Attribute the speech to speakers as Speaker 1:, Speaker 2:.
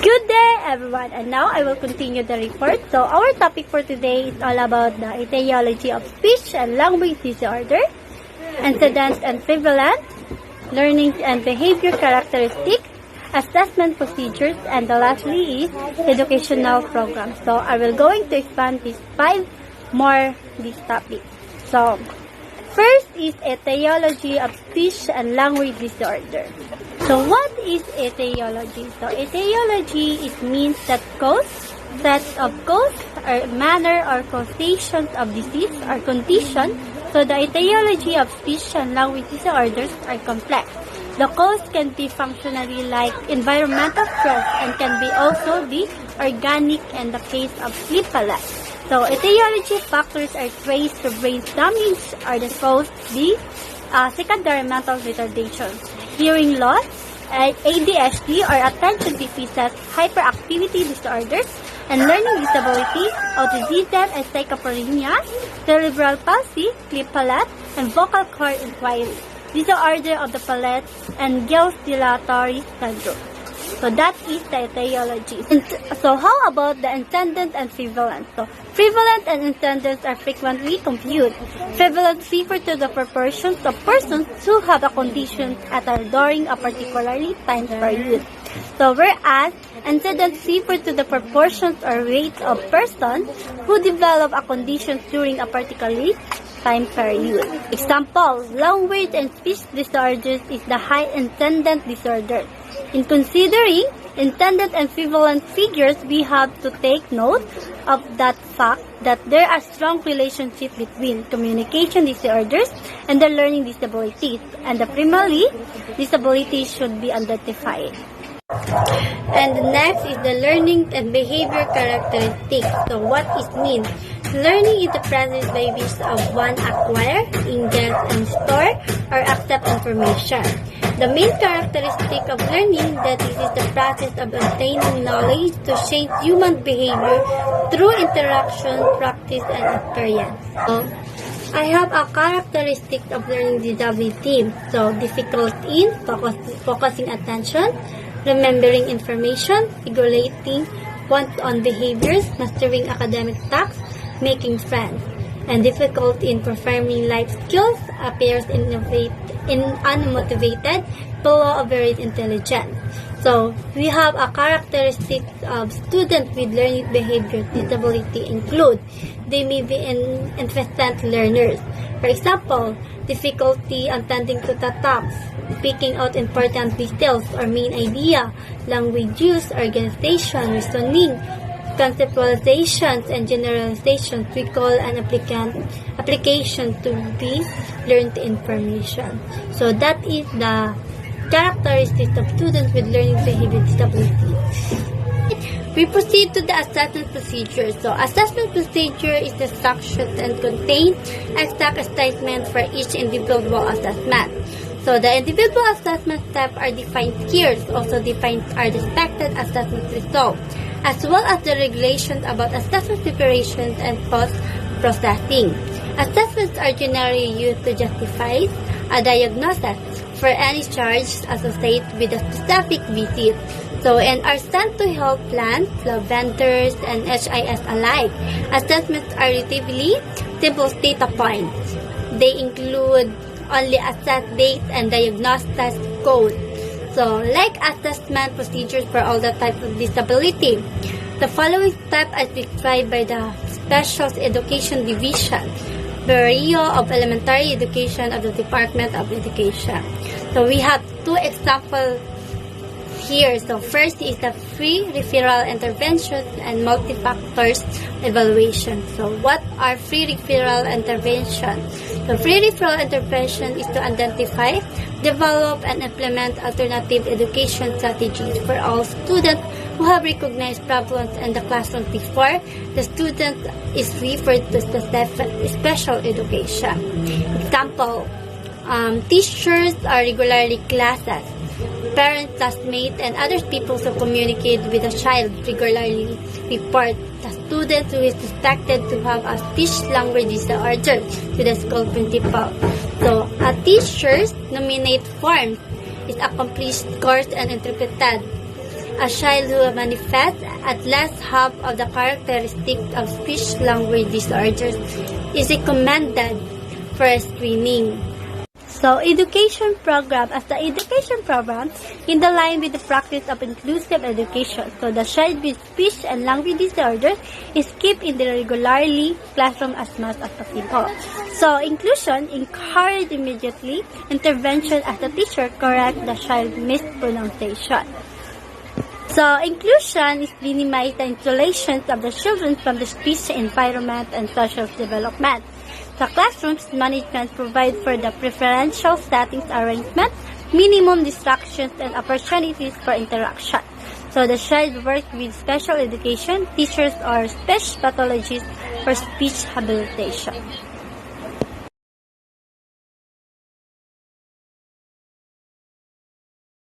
Speaker 1: Good day, everyone, and now I will continue the report. So, our topic for today is all about the etiology of speech and language disorder, antecedents and prevalence, learning and behavior characteristics, assessment procedures, and lastly is educational programs. So, I will going to expand these 5 more this topic. So, first is etiology of speech and language disorder. So what is etiology? So etiology, it means that cause, set of cause, or manner or causations of disease or condition. So the etiology of speech and language disorders are complex. The cause can be functionally like environmental stress and can be also be organic in the case of sleep paralysis. So etiology factors are traced to brain damage or the cause the secondary mental retardation, hearing loss, ADHD or attention deficit hyperactivity disorders, and learning disability, autism and schizophrenia, cerebral palsy, sleep palate, and vocal cord inquiry, disorder of the palate, and Gill's dilatory syndrome. So that is the etiology. So how about the antecedent and prevalence? So prevalence and antecedents are frequently confused. Prevalence refers to the proportions of persons who have a condition at or during a particularly time period. So whereas antecedents refer to the proportions or rates of persons who develop a condition during a particularly time period. Example, language and speech disorders is the high antecedent disorder. In considering intended and prevalent figures, we have to take note of that fact that there are strong relationships between communication disorders and the learning disabilities, and the primarily disabilities should be identified. And next is the learning and behavior characteristics. So what it means? Learning is the process by which of one acquire, ingest, and store or accept information. The main characteristic of learning that is the process of obtaining knowledge to change human behavior through interaction, practice, and experience. I have a characteristic of learning disability. So difficult in focusing attention, remembering information, regulating one's behaviors, mastering academic tasks, making friends, and difficult in performing life skills, appears unmotivated, below average intelligent. So we have a characteristic of students with learning behavior disability include they may be inconsistent learners. For example, difficulty attending to the tasks, picking out important details or main idea, language use, organization, reasoning, conceptualizations, and generalizations. We call an application to be learned information. So that is the characteristics of students with learning behavior disability. We proceed to the assessment procedure. So assessment procedure is the structured and contains exact statement for each individual assessment. So the individual assessment steps are defined here. Also defined are the expected assessment results, as well as the regulations about assessment preparation and post-processing. Assessments are generally used to justify a diagnosis for any charge associated with a specific visit. So, and are sent to health plans, lab vendors, and HIS alike. Assessments are relatively simple data points. They include only assess date and diagnosis code. So, like assessment procedures for all the types of disability, the following steps are described by the Special Education Division, Bureau of Elementary Education of the Department of Education. So, we have 2 examples here. So, first is the free referral intervention and multi-factors evaluation. So, what are free referral intervention? The free referral intervention is to identify, develop, and implement alternative education strategies for all students who have recognized problems in the classroom before the student is referred to special education. Example, teachers are regularly classes. Parents, classmates, and other people who communicate with a child regularly report the student who is suspected to have a speech language disorder to the school principal. So, a teacher's nominate form is accomplished, scored, and interpreted A child who manifests at least half of the characteristics of speech-language disorders is recommended for screening. So, education program. As the education program, in the line with the practice of inclusive education. So, the child with speech and language disorders is kept in the regularly classroom as much as possible. So, inclusion encourage immediately intervention as the teacher correct the child mispronunciation. So, inclusion is minimize the isolation of the children from the speech environment and social development. The classrooms management provide for the preferential settings arrangement, minimum distractions, and opportunities for interaction. So the child work with special education teachers or speech pathologists for speech habilitation.